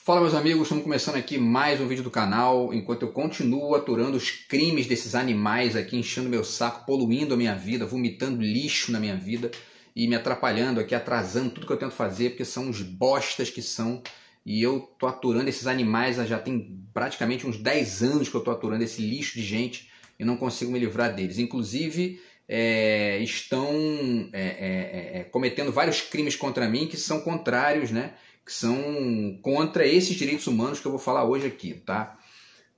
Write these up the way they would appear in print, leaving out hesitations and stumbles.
Fala, meus amigos, estamos começando aqui mais um vídeo do canal, enquanto eu continuo aturando os crimes desses animais aqui, enchendo meu saco, poluindo a minha vida, vomitando lixo na minha vida e me atrapalhando aqui, atrasando tudo que eu tento fazer, porque são os bostas que são, e eu tô aturando esses animais já tem praticamente uns 10 anos que eu tô aturando esse lixo de gente e não consigo me livrar deles. Inclusive, estão cometendo vários crimes contra mim que são contrários, né? Que são contra esses direitos humanos que eu vou falar hoje aqui, tá?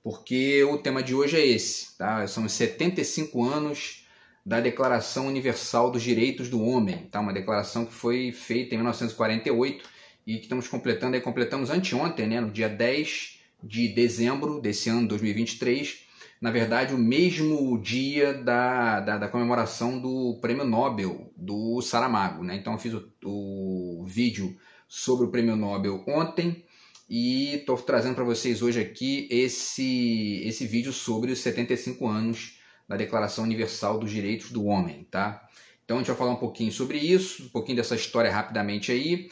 Porque o tema de hoje é esse, tá? São os 75 anos da Declaração Universal dos Direitos do Homem, tá? Uma declaração que foi feita em 1948 e que estamos completando, completamos anteontem, né? No dia 10 de dezembro desse ano 2023, na verdade o mesmo dia da comemoração do Prêmio Nobel do Saramago, né? Então eu fiz o vídeo sobre o Prêmio Nobel ontem e estou trazendo para vocês hoje aqui esse vídeo sobre os 75 anos da Declaração Universal dos Direitos do Homem, tá? Então a gente vai falar um pouquinho sobre isso, um pouquinho dessa história rapidamente aí,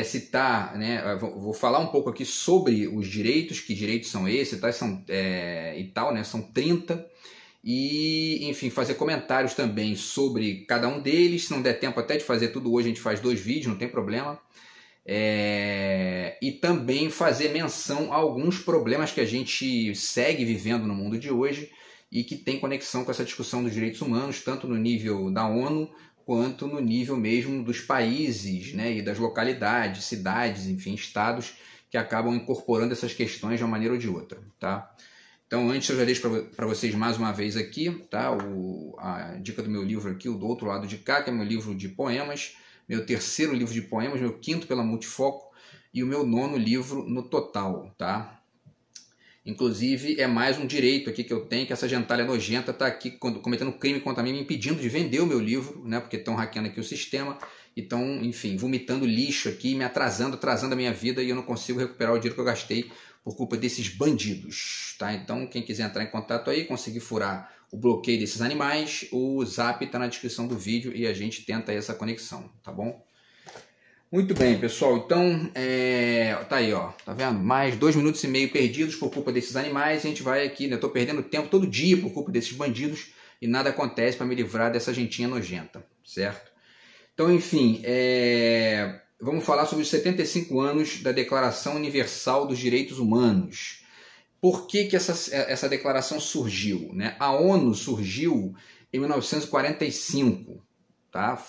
citar, né? Vou falar um pouco aqui sobre os direitos, que direitos são esses, tá? São 30, e enfim, fazer comentários também sobre cada um deles. Se não der tempo até de fazer tudo hoje, a gente faz 2 vídeos, não tem problema. E também fazer menção a alguns problemas que a gente segue vivendo no mundo de hoje e que tem conexão com essa discussão dos direitos humanos, tanto no nível da ONU quanto no nível mesmo dos países, né, e das localidades, cidades, enfim, estados que acabam incorporando essas questões de uma maneira ou de outra, tá? Então, antes eu já deixo para vocês mais uma vez aqui, tá, a dica do meu livro aqui, o Do Outro Lado de Cá, que é meu livro de poemas, meu 3º livro de poemas, meu 5º pela Multifoco e o meu 9º livro no total, tá? Inclusive, é mais um direito aqui que eu tenho, que essa gentalha nojenta está aqui cometendo crime contra mim, me impedindo de vender o meu livro, né? Porque estão hackeando aqui o sistema e estão, enfim, vomitando lixo aqui, me atrasando a minha vida e eu não consigo recuperar o dinheiro que eu gastei por culpa desses bandidos, tá? Então, quem quiser entrar em contato aí, conseguir furar o bloqueio desses animais, o Zap está na descrição do vídeo e a gente tenta essa conexão, tá bom? Muito bem, pessoal, então, tá aí, ó, tá vendo? Mais 2 minutos e meio perdidos por culpa desses animais, a gente vai aqui, né? Eu tô perdendo tempo todo dia por culpa desses bandidos e nada acontece para me livrar dessa gentinha nojenta, certo? Então, enfim, vamos falar sobre os 75 anos da Declaração Universal dos Direitos Humanos. Por que essa declaração surgiu, né? A ONU surgiu em 1945, tá?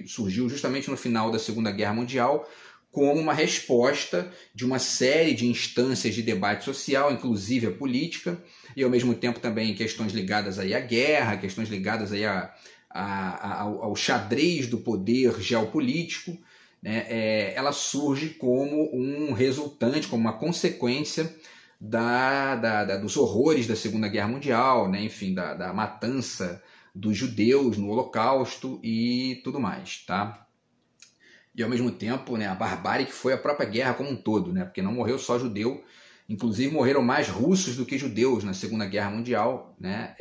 Surgiu justamente no final da Segunda Guerra Mundial como uma resposta de uma série de instâncias de debate social, inclusive a política, e ao mesmo tempo também questões ligadas aí à guerra, questões ligadas aí ao xadrez do poder geopolítico, né? Ela surge como um resultante, como uma consequência dos horrores da Segunda Guerra Mundial, né? Enfim, da matança dos judeus no Holocausto e tudo mais, tá? E ao mesmo tempo, né, a barbárie que foi a própria guerra como um todo, né? Porque não morreu só judeu, inclusive morreram mais russos do que judeus na Segunda Guerra Mundial, né?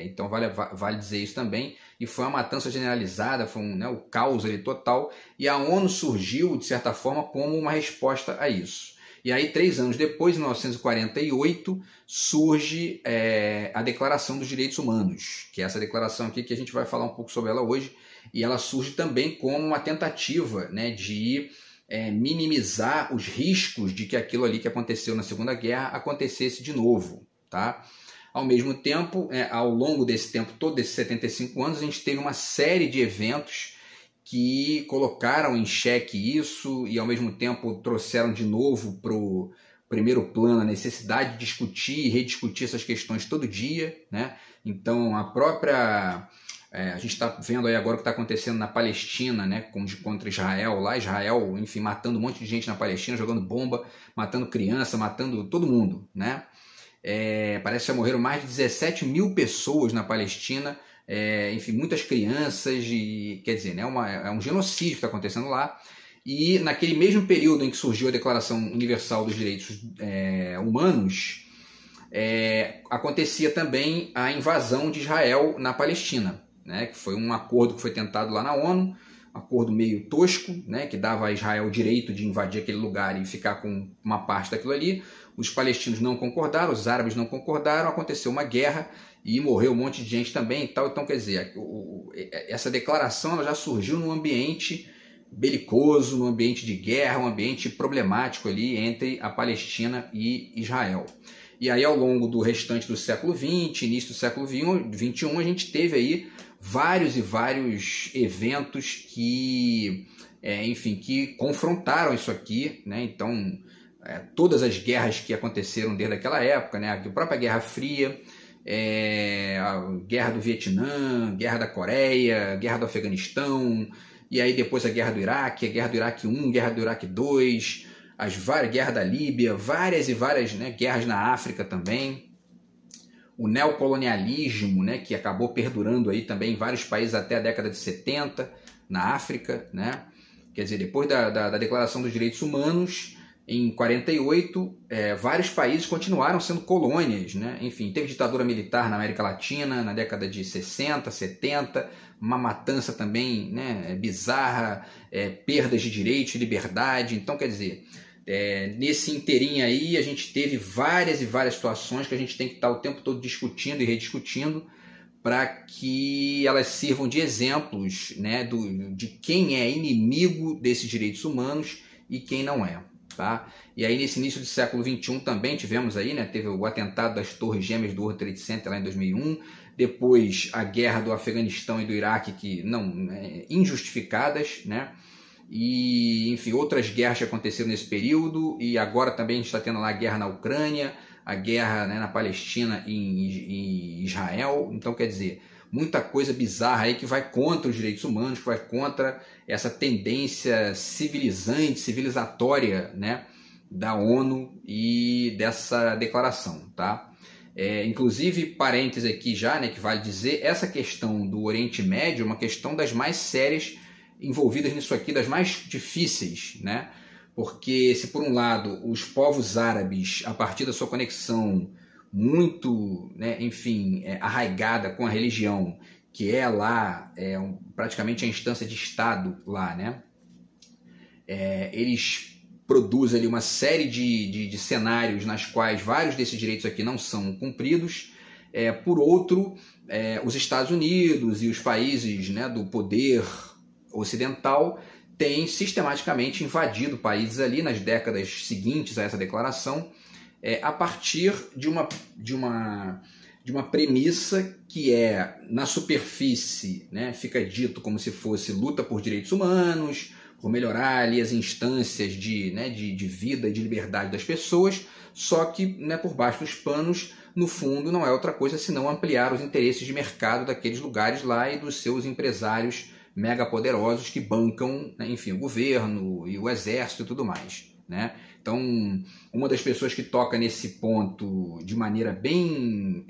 Então vale dizer isso também. E foi uma matança generalizada, foi o caos ali total, e a ONU surgiu, de certa forma, como uma resposta a isso. E aí, 3 anos depois, em 1948, surge a Declaração dos Direitos Humanos, que é essa declaração aqui que a gente vai falar um pouco sobre ela hoje, e ela surge também como uma tentativa, né, de minimizar os riscos de que aquilo ali que aconteceu na Segunda Guerra acontecesse de novo, tá? Ao mesmo tempo, ao longo desse tempo todo, desses 75 anos, a gente teve uma série de eventos que colocaram em xeque isso e, ao mesmo tempo, trouxeram de novo para o primeiro plano a necessidade de discutir e rediscutir essas questões todo dia, né? Então, a gente está vendo aí agora o que está acontecendo na Palestina, né? Contra Israel, lá Israel, enfim, matando um monte de gente na Palestina, jogando bomba, matando criança, matando todo mundo, né? Parece que já morreram mais de 17 mil pessoas na Palestina, enfim, muitas crianças, quer dizer, né, é um genocídio que está acontecendo lá. E naquele mesmo período em que surgiu a Declaração Universal dos Direitos Humanos, acontecia também a invasão de Israel na Palestina, né, que foi um acordo que foi tentado lá na ONU, acordo meio tosco, né, que dava a Israel o direito de invadir aquele lugar e ficar com uma parte daquilo ali. Os palestinos não concordaram, os árabes não concordaram, aconteceu uma guerra e morreu um monte de gente também e tal. Então, quer dizer, essa declaração ela já surgiu num ambiente belicoso, num ambiente de guerra, um ambiente problemático ali entre a Palestina e Israel. E aí, ao longo do restante do século XX, início do século XXI, a gente teve aí vários e vários eventos que, enfim, que confrontaram isso aqui, né? Então, todas as guerras que aconteceram desde aquela época, né? A própria Guerra Fria, a Guerra do Vietnã, Guerra da Coreia, Guerra do Afeganistão, e aí depois a Guerra do Iraque, a Guerra do Iraque I, Guerra do Iraque II, as várias guerras da Líbia, várias e várias, né, guerras na África também, o neocolonialismo, né, que acabou perdurando aí também em vários países até a década de 70, na África, né? Quer dizer, depois da Declaração dos Direitos Humanos, em 48, vários países continuaram sendo colônias, né? Enfim, teve ditadura militar na América Latina na década de 60, 70, uma matança também, né, bizarra, perdas de direitos e liberdade. Então, quer dizer, nesse inteirinho aí a gente teve várias e várias situações que a gente tem que estar o tempo todo discutindo e rediscutindo para que elas sirvam de exemplos, né, de quem é inimigo desses direitos humanos e quem não é. Tá? E aí nesse início do século XXI também tivemos aí, né, teve o atentado das Torres Gêmeas do World Trade Center lá em 2001, depois a guerra do Afeganistão e do Iraque que não, injustificadas, né? E enfim, outras guerras que aconteceram nesse período, e agora também a gente está tendo lá a guerra na Ucrânia, a guerra, né, na Palestina e em Israel. Então, quer dizer, muita coisa bizarra aí que vai contra os direitos humanos, que vai contra essa tendência civilizante, civilizatória, né, da ONU e dessa declaração, tá? Inclusive, parênteses aqui já, né, que vale dizer, essa questão do Oriente Médio é uma questão das mais sérias envolvidas nisso aqui, das mais difíceis, né? Porque se por um lado os povos árabes, a partir da sua conexão muito, né, enfim, arraigada com a religião, que é lá praticamente a instância de Estado lá, né? Eles produzem ali uma série de cenários nas quais vários desses direitos aqui não são cumpridos. Por outro, os Estados Unidos e os países, né, do poder ocidental têm sistematicamente invadido países ali nas décadas seguintes a essa declaração, a partir de uma premissa que na superfície, né, fica dito como se fosse luta por direitos humanos, por melhorar ali as instâncias de vida e de liberdade das pessoas, só que, né, por baixo dos panos, no fundo, não é outra coisa senão ampliar os interesses de mercado daqueles lugares lá e dos seus empresários mega poderosos que bancam, né, enfim, o governo e o exército e tudo mais, né? Então, uma das pessoas que toca nesse ponto de maneira bem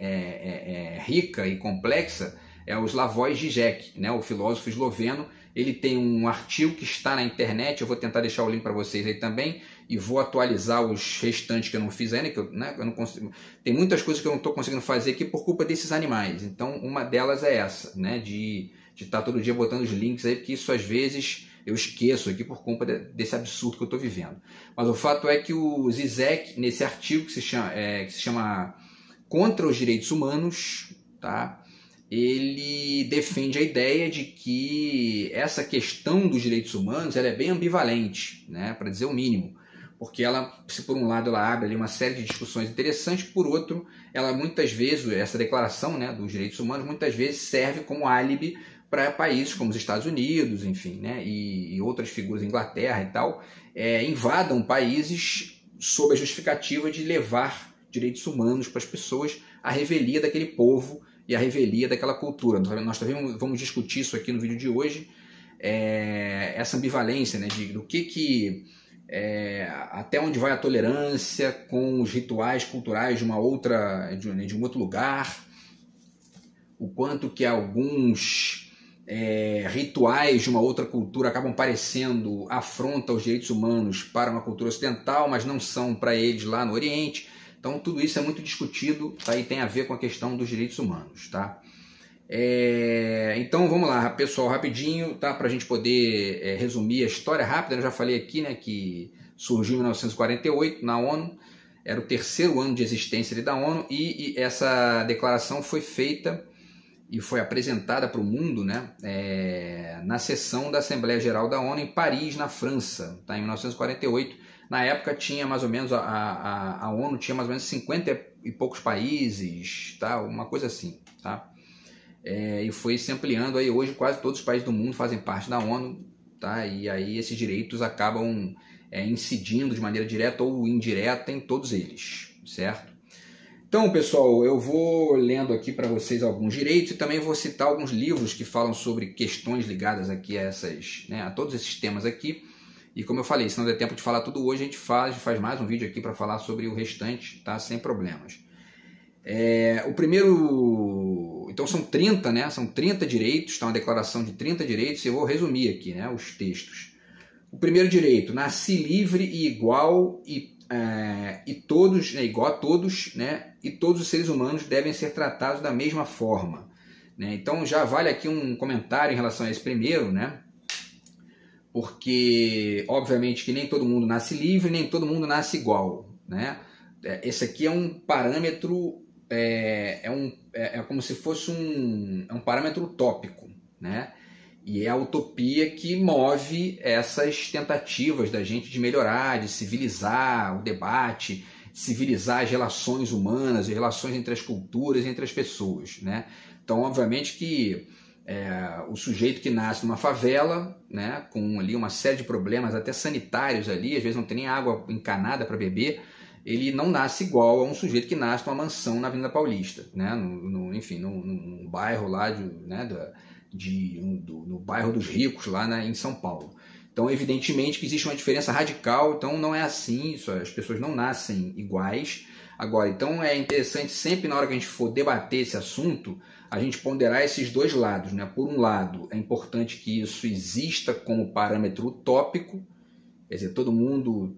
rica e complexa é o Slavoj Žižek, né, o filósofo esloveno. Ele tem um artigo que está na internet, eu vou tentar deixar o link para vocês aí também, e vou atualizar os restantes que eu não fiz ainda, que eu não consigo. Tem muitas coisas que eu não estou conseguindo fazer aqui por culpa desses animais. Então, uma delas é essa, né, de estar todo dia botando os links aí, porque isso às vezes eu esqueço aqui por culpa desse absurdo que eu estou vivendo. Mas o fato é que o Žižek, nesse artigo que se chama Contra os Direitos Humanos, tá? Ele defende a ideia de que essa questão dos direitos humanos ela é bem ambivalente, né, para dizer o mínimo. Porque ela, se por um lado ela abre ali uma série de discussões interessantes, por outro, ela muitas vezes, essa declaração, né, dos direitos humanos, muitas vezes serve como álibi para países como os Estados Unidos, enfim, né, e outras figuras, Inglaterra e tal, invadam países sob a justificativa de levar direitos humanos para as pessoas, à revelia daquele povo e à revelia daquela cultura. Nós também vamos discutir isso aqui no vídeo de hoje, essa ambivalência, né, do que até onde vai a tolerância com os rituais culturais de um outro lugar, o quanto que alguns rituais de uma outra cultura acabam parecendo afronta aos direitos humanos para uma cultura ocidental, mas não são para eles lá no Oriente. Então tudo isso é muito discutido, tá? E tem a ver com a questão dos direitos humanos, tá? Então vamos lá, pessoal, rapidinho, tá? Para a gente poder resumir a história rápida. Eu já falei aqui, né, que surgiu em 1948 na ONU, era o terceiro ano de existência da ONU, e essa declaração foi feita e foi apresentada para o mundo, né, na sessão da Assembleia Geral da ONU em Paris, na França, tá? Em 1948. Na época tinha mais ou menos, a ONU tinha mais ou menos 50 e poucos países, tá? Uma coisa assim, tá? E foi se ampliando, aí hoje quase todos os países do mundo fazem parte da ONU, tá? E aí esses direitos acabam incidindo de maneira direta ou indireta em todos eles, certo? Então, pessoal, eu vou lendo aqui para vocês alguns direitos e também vou citar alguns livros que falam sobre questões ligadas aqui a a todos esses temas aqui. E como eu falei, se não der tempo de falar tudo hoje, a gente faz mais um vídeo aqui para falar sobre o restante, tá? Sem problemas. O primeiro... Então são 30, né? São 30 direitos, tá? Uma declaração de 30 direitos, e eu vou resumir aqui, né, os textos. O primeiro direito: nasci livre e igual todos, igual a todos, né? E todos os seres humanos devem ser tratados da mesma forma, né? Então já vale aqui um comentário em relação a esse primeiro, né? Porque obviamente que nem todo mundo nasce livre, nem todo mundo nasce igual, né? Esse aqui é um parâmetro, como se fosse um parâmetro utópico, né? E é a utopia que move essas tentativas da gente de melhorar, de civilizar o debate, civilizar as relações humanas, as relações entre as culturas, entre as pessoas, né? Então, obviamente que o sujeito que nasce numa favela, né, com ali uma série de problemas até sanitários ali, às vezes não tem nem água encanada para beber, ele não nasce igual a um sujeito que nasce numa mansão na Avenida Paulista, né, enfim, num bairro lá no bairro dos ricos, lá em São Paulo. Então, evidentemente que existe uma diferença radical, então não é assim, as pessoas não nascem iguais. Agora, então é interessante sempre na hora que a gente for debater esse assunto, a gente ponderar esses dois lados, né? Por um lado, é importante que isso exista como parâmetro utópico, quer dizer, todo mundo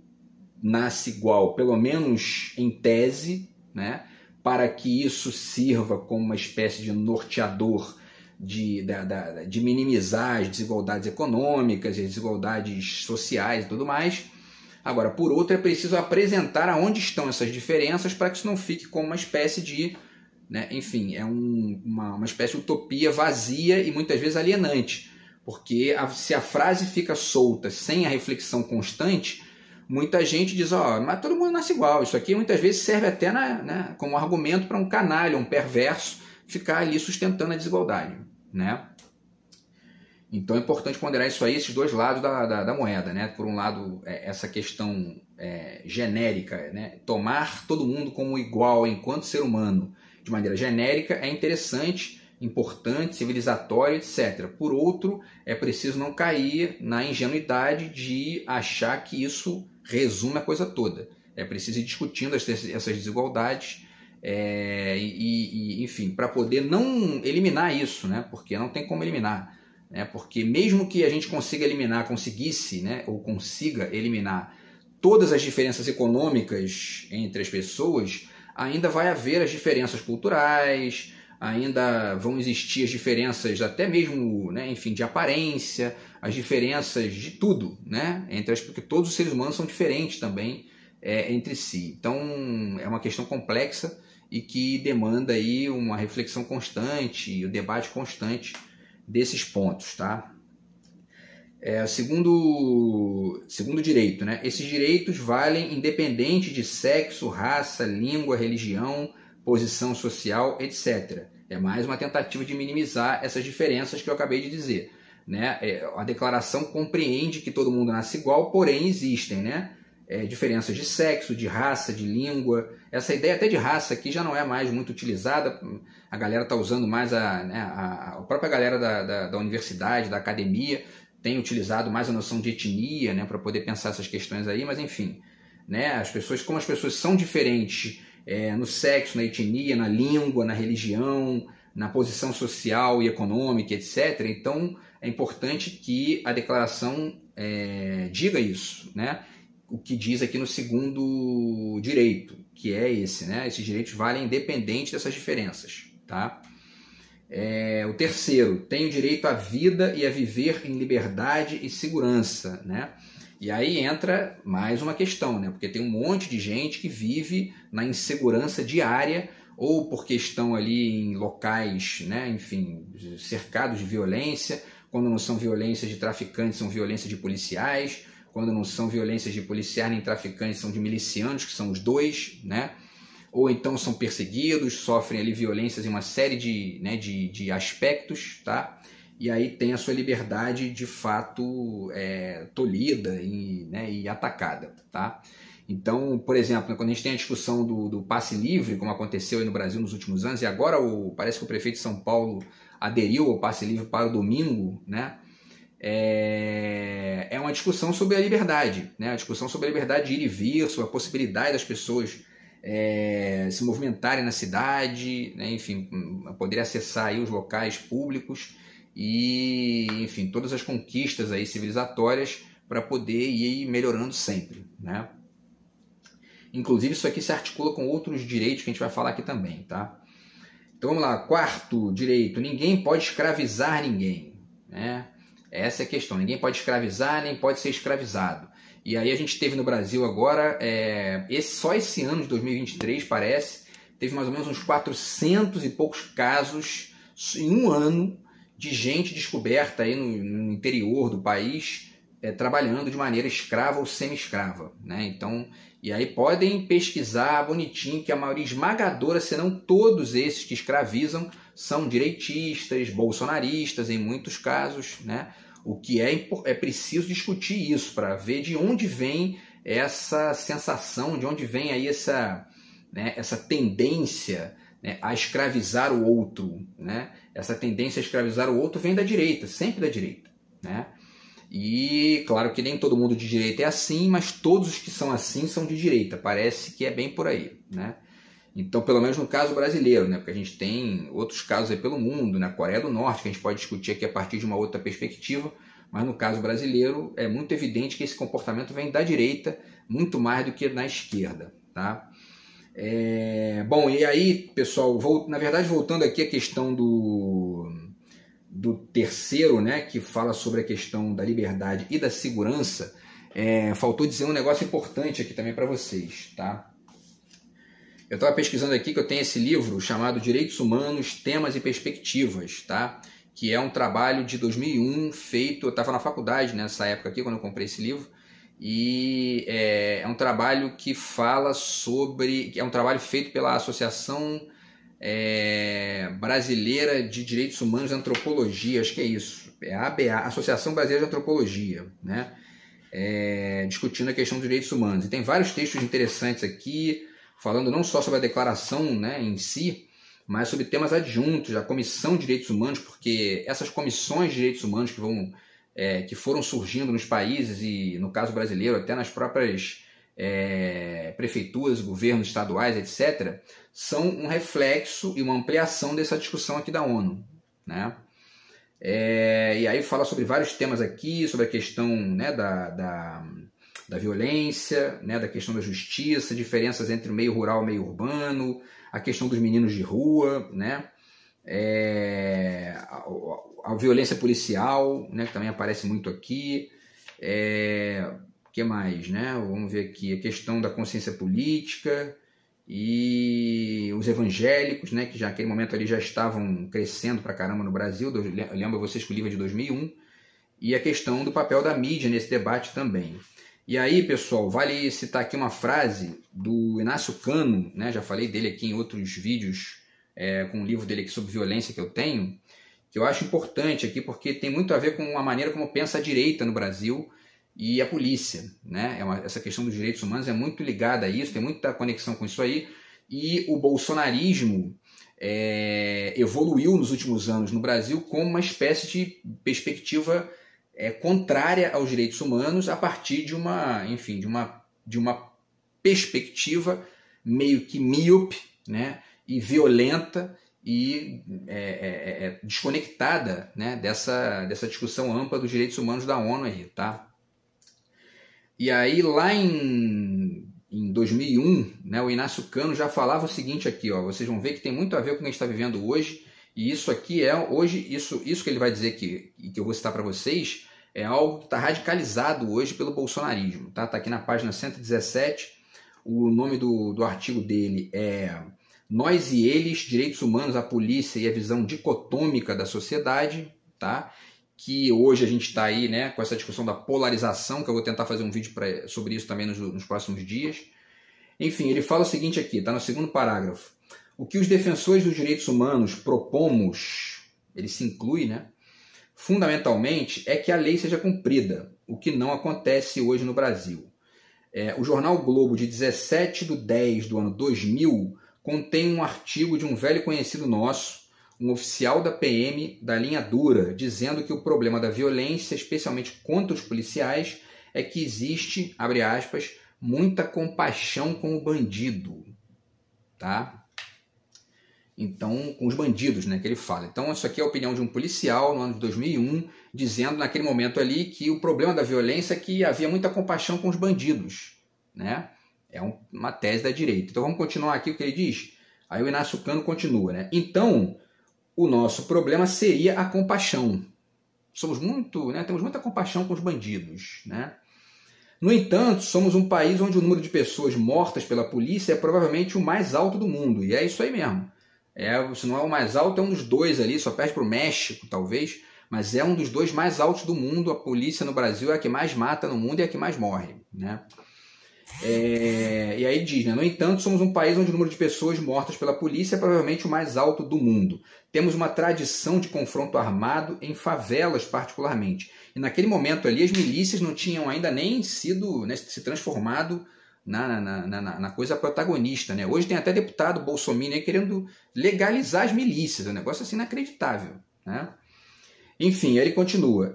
nasce igual, pelo menos em tese, né? Para que isso sirva como uma espécie de norteador de minimizar as desigualdades econômicas, as desigualdades sociais e tudo mais. Agora, por outro, é preciso apresentar aonde estão essas diferenças para que isso não fique como uma espécie de... né, enfim, uma espécie de utopia vazia e muitas vezes alienante. Porque se a frase fica solta, sem a reflexão constante, muita gente diz, mas todo mundo nasce igual. Isso aqui muitas vezes serve até como argumento para um canalha, um perverso, ficar ali sustentando a desigualdade, né? Então é importante ponderar isso aí, esses dois lados da moeda, né? Por um lado, essa questão genérica, né? Tomar todo mundo como igual enquanto ser humano de maneira genérica é interessante, importante, civilizatório, etc. Por outro, é preciso não cair na ingenuidade de achar que isso resume a coisa toda. É preciso ir discutindo essas desigualdades, enfim, para poder não eliminar isso, né? Porque não tem como eliminar. Porque mesmo que a gente conseguisse, né, ou consiga eliminar todas as diferenças econômicas entre as pessoas, ainda vai haver as diferenças culturais, ainda vão existir as diferenças até mesmo, né, enfim, de aparência, as diferenças de tudo, né, porque todos os seres humanos são diferentes também entre si. Então é uma questão complexa e que demanda aí uma reflexão constante, o debate constante desses pontos, tá? Segundo direito, né? Esses direitos valem independente de sexo, raça, língua, religião, posição social, etc. É mais uma tentativa de minimizar essas diferenças que eu acabei de dizer, né? A declaração compreende que todo mundo nasce igual, porém existem, né, diferenças de sexo, de raça, de língua. Essa ideia até de raça aqui já não é mais muito utilizada. A galera está usando mais a própria galera da universidade, da academia, tem utilizado mais a noção de etnia, né, para poder pensar essas questões aí, mas enfim, né, como as pessoas são diferentes no sexo, na etnia, na língua, na religião, na posição social e econômica, etc. Então é importante que a declaração diga isso, né? O que diz aqui no segundo direito, que é esse, né? Esses direitos valem independente dessas diferenças, tá? O terceiro, tem o direito à vida e a viver em liberdade e segurança, né? E aí entra mais uma questão, né? Porque tem um monte de gente que vive na insegurança diária, ou porque estão ali em locais, né, enfim, cercados de violência. Quando não são violências de traficantes, são violências de policiais. Quando não são violências de policiais nem traficantes, são de milicianos, que são os dois, né? Ou então são perseguidos, sofrem ali violências em uma série de aspectos, tá? E aí tem a sua liberdade de fato tolhida e atacada, tá? Então, por exemplo, quando a gente tem a discussão do passe livre, como aconteceu aí no Brasil nos últimos anos, e agora parece que o prefeito de São Paulo aderiu ao passe livre para o domingo, né? É uma discussão sobre a liberdade, né? A discussão sobre a liberdade de ir e vir, sobre a possibilidade das pessoas se movimentarem na cidade, né? Enfim, poder acessar aí os locais públicos e, enfim, todas as conquistas aí civilizatórias para poder ir melhorando sempre, né? Inclusive isso aqui se articula com outros direitos que a gente vai falar aqui também, tá? Então vamos lá, quarto direito, ninguém pode escravizar ninguém, né? Essa é a questão, ninguém pode escravizar, nem pode ser escravizado. E aí a gente teve no Brasil agora, só esse ano de 2023 parece, teve mais ou menos uns 400 e poucos casos em um ano de gente descoberta aí no interior do país trabalhando de maneira escrava ou semi-escrava, né? Então, e aí podem pesquisar bonitinho que a maioria esmagadora, se não todos esses que escravizam, são direitistas, bolsonaristas em muitos casos, né? O que é preciso discutir isso para ver de onde vem essa sensação, de onde vem aí essa tendência, né, a escravizar o outro, né? Essa tendência a escravizar o outro vem da direita, sempre da direita, né? E claro que nem todo mundo de direita é assim, mas todos os que são assim são de direita, parece que é bem por aí, né? Então, pelo menos no caso brasileiro, né? Porque a gente tem outros casos aí pelo mundo, na Coreia do Norte, que a gente pode discutir aqui a partir de uma outra perspectiva, mas no caso brasileiro é muito evidente que esse comportamento vem da direita muito mais do que na esquerda, tá? Bom, e aí, pessoal, na verdade, voltando aqui à questão do terceiro, né, que fala sobre a questão da liberdade e da segurança, faltou dizer um negócio importante aqui também para vocês, tá? Eu estava pesquisando aqui que eu tenho esse livro chamado Direitos Humanos, Temas e Perspectivas, tá? Que é um trabalho de 2001 feito, eu estava na faculdade nessa época aqui, quando eu comprei esse livro, e é um trabalho que fala sobre, é um trabalho feito pela Associação Brasileira de Direitos Humanos e Antropologia, acho que é isso, é a ABA, Associação Brasileira de Antropologia, né? Discutindo a questão dos direitos humanos. E tem vários textos interessantes aqui, falando não só sobre a declaração, né, em si, mas sobre temas adjuntos, a Comissão de Direitos Humanos, porque essas comissões de direitos humanos que foram surgindo nos países e, no caso brasileiro, até nas próprias prefeituras, governos estaduais, etc., são um reflexo e uma ampliação dessa discussão aqui da ONU, né? E aí fala sobre vários temas aqui, sobre a questão, né, da violência, né, da questão da justiça, diferenças entre o meio rural e o meio urbano, a questão dos meninos de rua, né, a violência policial, né, que também aparece muito aqui, que mais, né? Vamos ver aqui a questão da consciência política e os evangélicos, né, que já naquele momento ali já estavam crescendo pra caramba no Brasil. Eu lembro vocês que o livro é de 2001, e a questão do papel da mídia nesse debate também. E aí, pessoal, vale citar aqui uma frase do Inácio Cano, né? Já falei dele aqui em outros vídeos com um livro dele aqui sobre violência que eu tenho, que eu acho importante aqui porque tem muito a ver com a maneira como pensa a direita no Brasil e a polícia, né? Essa questão dos direitos humanos é muito ligada a isso, tem muita conexão com isso aí, e o bolsonarismo evoluiu nos últimos anos no Brasil como uma espécie de perspectiva contrária aos direitos humanos a partir de uma perspectiva meio que míope, né, e violenta e desconectada, né, dessa discussão ampla dos direitos humanos da ONU aí, tá? E aí lá em 2001, né, o Inácio Cano já falava o seguinte aqui, ó, vocês vão ver que tem muito a ver com o que a gente está vivendo hoje E isso aqui é, hoje, isso que ele vai dizer que eu vou citar para vocês, é algo que está radicalizado hoje pelo bolsonarismo. Tá aqui na página 117, o nome do artigo dele é Nós e Eles, Direitos Humanos, a Polícia e a Visão Dicotômica da Sociedade, tá? Que hoje a gente está aí, né, com essa discussão da polarização, que eu vou tentar fazer um vídeo sobre isso também nos próximos dias. Enfim, ele fala o seguinte aqui, está no segundo parágrafo. O que os defensores dos direitos humanos propomos, ele se inclui, né, fundamentalmente, é que a lei seja cumprida, o que não acontece hoje no Brasil. O jornal Globo, de 17/10 do ano 2000, contém um artigo de um velho conhecido nosso, um oficial da PM da linha dura, dizendo que o problema da violência, especialmente contra os policiais, é que existe, abre aspas, muita compaixão com o bandido. Tá? Então, com os bandidos, né, que ele fala. Então, isso aqui é a opinião de um policial no ano de 2001, dizendo naquele momento ali que o problema da violência é que havia muita compaixão com os bandidos. Né? É uma tese da direita. Então, vamos continuar aqui o que ele diz. Aí o Inácio Cano continua. Né? Então, o nosso problema seria a compaixão. Temos muita compaixão com os bandidos. Né? No entanto, somos um país onde o número de pessoas mortas pela polícia é provavelmente o mais alto do mundo. E é isso aí mesmo. Se não é o mais alto, é um dos dois ali, só perde para o México, talvez, mas é um dos dois mais altos do mundo. A polícia no Brasil é a que mais mata no mundo e é a que mais morre. Né? E aí diz, né? No entanto, somos um país onde o número de pessoas mortas pela polícia é provavelmente o mais alto do mundo. Temos uma tradição de confronto armado em favelas, particularmente. E naquele momento ali, as milícias não tinham ainda nem sido, né, se transformado na coisa protagonista. Né? Hoje tem até deputado bolsominion querendo legalizar as milícias. É um negócio assim inacreditável. Né? Enfim, ele continua.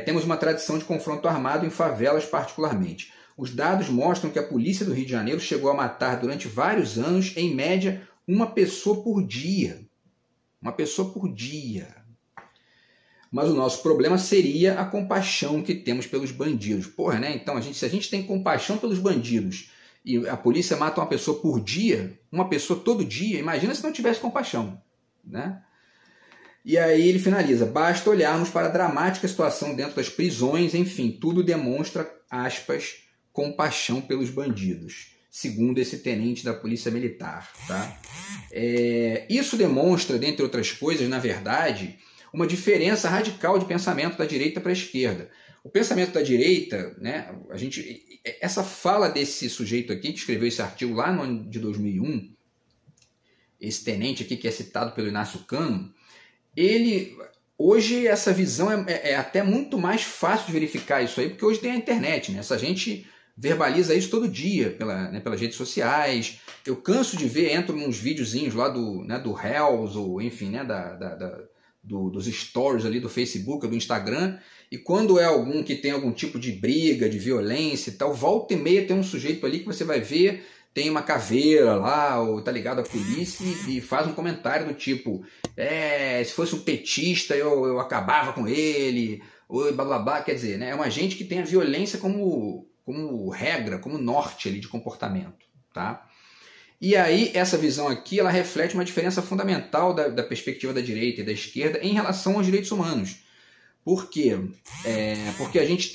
Temos uma tradição de confronto armado em favelas, particularmente. Os dados mostram que a polícia do Rio de Janeiro chegou a matar durante vários anos, em média, uma pessoa por dia. Uma pessoa por dia. Mas o nosso problema seria a compaixão que temos pelos bandidos. Porra, né? Então, se a gente tem compaixão pelos bandidos e a polícia mata uma pessoa por dia, uma pessoa todo dia, imagina se não tivesse compaixão. Né? E aí ele finaliza. Basta olharmos para a dramática situação dentro das prisões, enfim, tudo demonstra, aspas, compaixão pelos bandidos, segundo esse tenente da Polícia Militar. Tá? Isso demonstra, dentre outras coisas, na verdade, uma diferença radical de pensamento da direita para a esquerda. O pensamento da direita, né, essa fala desse sujeito aqui, que escreveu esse artigo lá no ano de 2001, esse tenente aqui que é citado pelo Inácio Cano, hoje essa visão é até muito mais fácil de verificar isso aí, porque hoje tem a internet, né? Essa gente verbaliza isso todo dia pelas redes sociais. Eu canso de ver, entro nos videozinhos lá do Reels, ou enfim, né, dos stories ali do Facebook, do Instagram, e quando é algum que tem algum tipo de briga, de violência e tal, volta e meia tem um sujeito ali que você vai ver, tem uma caveira lá, ou tá ligado à polícia, e faz um comentário do tipo, se fosse um petista eu acabava com ele, ou blá blá blá. Quer dizer, né, é uma gente que tem a violência como regra, como norte ali de comportamento. Tá? E aí, essa visão aqui, ela reflete uma diferença fundamental da perspectiva da direita e da esquerda em relação aos direitos humanos. Por quê? Porque a gente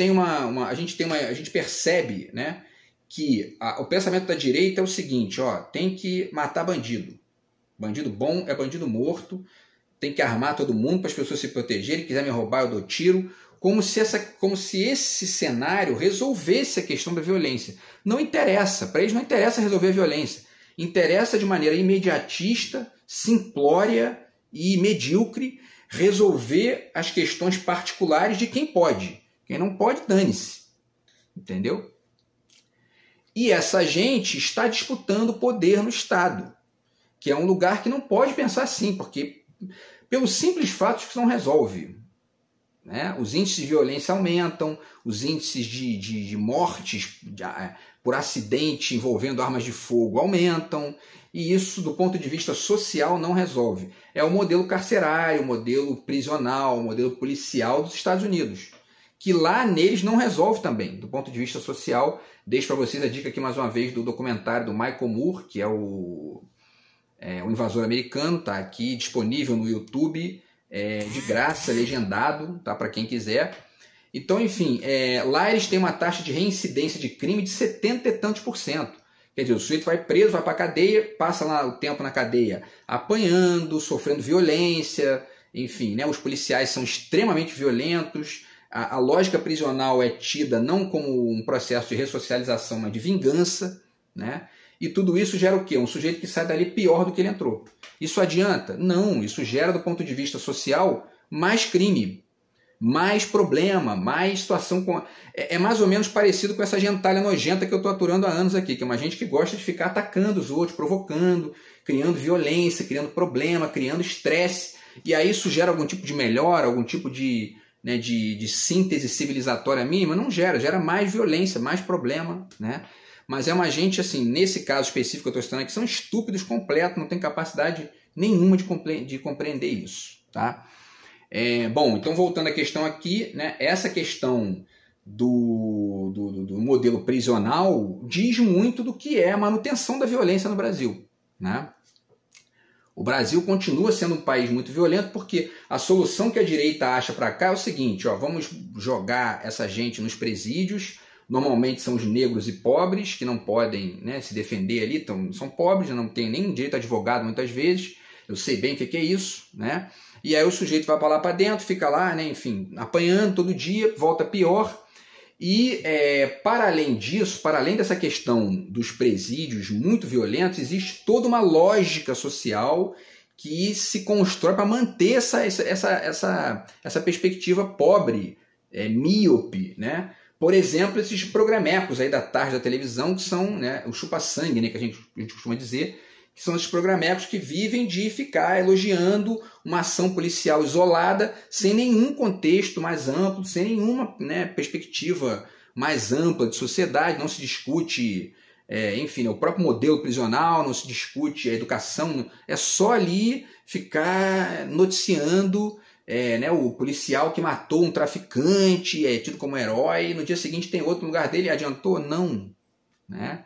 percebe, né, que o pensamento da direita é o seguinte, tem que matar bandido. Bandido bom é bandido morto, tem que armar todo mundo para as pessoas se protegerem, quiser me roubar eu dou tiro, como se esse cenário resolvesse a questão da violência. Não interessa, para eles não interessa resolver a violência. Interessa de maneira imediatista, simplória e medíocre resolver as questões particulares de quem pode. Quem não pode, dane-se. Entendeu? E essa gente está disputando poder no Estado, que é um lugar que não pode pensar assim, porque pelo simples fato que isso não resolve. Né? Os índices de violência aumentam, os índices de mortes por acidente envolvendo armas de fogo aumentam, e isso, do ponto de vista social, não resolve. É o modelo carcerário, o modelo prisional, o modelo policial dos Estados Unidos, que lá neles não resolve também, do ponto de vista social. Deixo para vocês a dica aqui mais uma vez do documentário do Michael Moore, que é o O Invasor Americano, está aqui disponível no YouTube, de graça, legendado, tá, para quem quiser. Então, enfim, lá eles têm uma taxa de reincidência de crime de 70 e tantos %. Quer dizer, o sujeito vai preso, vai para a cadeia, passa lá o tempo na cadeia apanhando, sofrendo violência, enfim, né, os policiais são extremamente violentos, a lógica prisional é tida não como um processo de ressocialização, mas de vingança, né? E tudo isso gera o quê? Um sujeito que sai dali pior do que ele entrou. Isso adianta? Não, isso gera do ponto de vista social mais crime, mais problema, mais situação com... É mais ou menos parecido com essa gentalha nojenta que eu estou aturando há anos aqui, que é uma gente que gosta de ficar atacando os outros, provocando, criando violência, criando problema, criando estresse, e aí isso gera algum tipo de melhora, algum tipo de, né, de síntese civilizatória mínima? Não gera mais violência, mais problema, né? Mas é uma gente, assim, nesse caso específico que eu estou citando aqui, são estúpidos completos, não tem capacidade nenhuma de compreender isso, tá? Bom, então voltando à questão aqui, né, essa questão do modelo prisional diz muito do que é a manutenção da violência no Brasil, né? O Brasil continua sendo um país muito violento porque a solução que a direita acha para cá é o seguinte, ó, vamos jogar essa gente nos presídios, normalmente são os negros e pobres que não podem, né, se defender ali, então, são pobres, não têm nem direito a advogado muitas vezes, eu sei bem o que é isso, né? E aí o sujeito vai para lá para dentro, fica lá, né, enfim, apanhando todo dia, volta pior. E para além disso, para além dessa questão dos presídios muito violentos, existe toda uma lógica social que se constrói para manter essa perspectiva pobre, míope, né? Por exemplo, esses programecos aí da tarde da televisão, que são, né, o chupa-sangue, né, que a gente costuma dizer, que são esses programecos que vivem de ficar elogiando uma ação policial isolada, sem nenhum contexto mais amplo, sem nenhuma, né, perspectiva mais ampla de sociedade, não se discute, enfim, o próprio modelo prisional, não se discute a educação, é só ali ficar noticiando, né, o policial que matou um traficante, é tido como herói, no dia seguinte tem outro no lugar dele, adiantou? Não, né?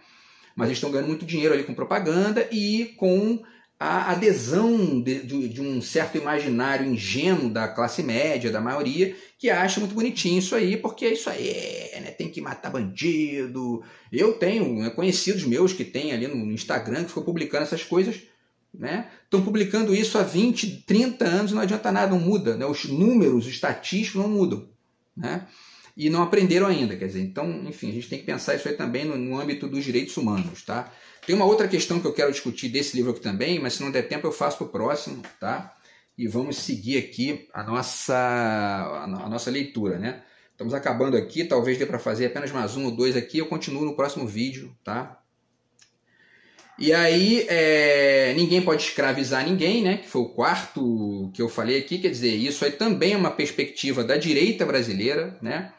Mas eles estão ganhando muito dinheiro ali com propaganda e com a adesão de um certo imaginário ingênuo da classe média, da maioria, que acha muito bonitinho isso aí, porque é isso aí, né? Tem que matar bandido. Eu tenho conhecidos meus que tem ali no Instagram que ficam publicando essas coisas, né? Estão publicando isso há 20, 30 anos e não adianta nada, não muda, né? Os números estatísticos não mudam, né? E não aprenderam ainda, quer dizer, então, enfim, a gente tem que pensar isso aí também no âmbito dos direitos humanos, tá? Tem uma outra questão que eu quero discutir desse livro aqui também, mas se não der tempo eu faço para o próximo, tá? E vamos seguir aqui a nossa leitura, né? Estamos acabando aqui, talvez dê para fazer apenas mais um ou dois aqui, eu continuo no próximo vídeo, tá? E aí, ninguém pode escravizar ninguém, né? Que foi o quarto que eu falei aqui, quer dizer, isso aí também é uma perspectiva da direita brasileira, né?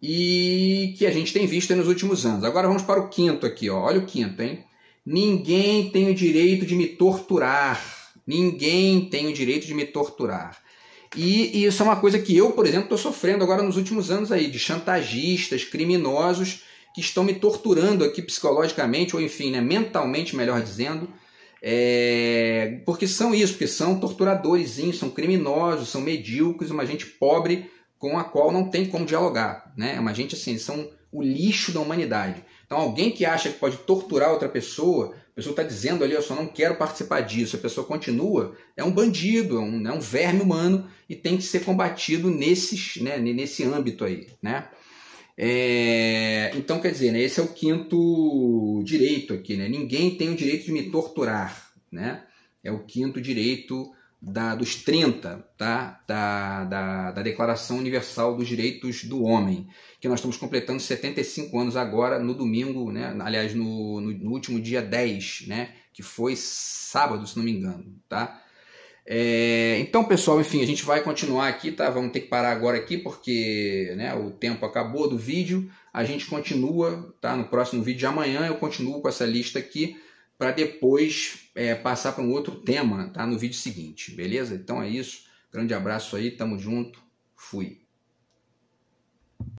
E que a gente tem visto nos últimos anos. Agora vamos para o quinto aqui, ó. Olha o quinto, hein? Ninguém tem o direito de me torturar. Ninguém tem o direito de me torturar. E isso é uma coisa que eu, por exemplo, estou sofrendo agora nos últimos anos aí, de chantagistas, criminosos, que estão me torturando aqui psicologicamente, ou enfim, né, mentalmente, melhor dizendo, porque são isso, porque são torturadorzinhos, são criminosos, são medíocres, uma gente pobre com a qual não tem como dialogar, né? É uma gente assim, são o lixo da humanidade. Então alguém que acha que pode torturar outra pessoa, a pessoa está dizendo ali, eu só não quero participar disso, a pessoa continua, é um bandido, é um verme humano e tem que ser combatido nesse âmbito aí, né? Então, quer dizer, né, esse é o quinto direito aqui, né? Ninguém tem o direito de me torturar, né? É o quinto direito dos 30, tá? da Declaração Universal dos Direitos do Homem, que nós estamos completando 75 anos agora, no domingo, né? Aliás, no último dia 10, né? Que foi sábado, se não me engano, tá? Então, pessoal, enfim, a gente vai continuar aqui, tá? Vamos ter que parar agora aqui porque, né, o tempo acabou do vídeo. A gente continua, tá? No próximo vídeo de amanhã eu continuo com essa lista aqui para depois passar para um outro tema, tá? No vídeo seguinte, beleza? Então é isso. Grande abraço aí, tamo junto, fui.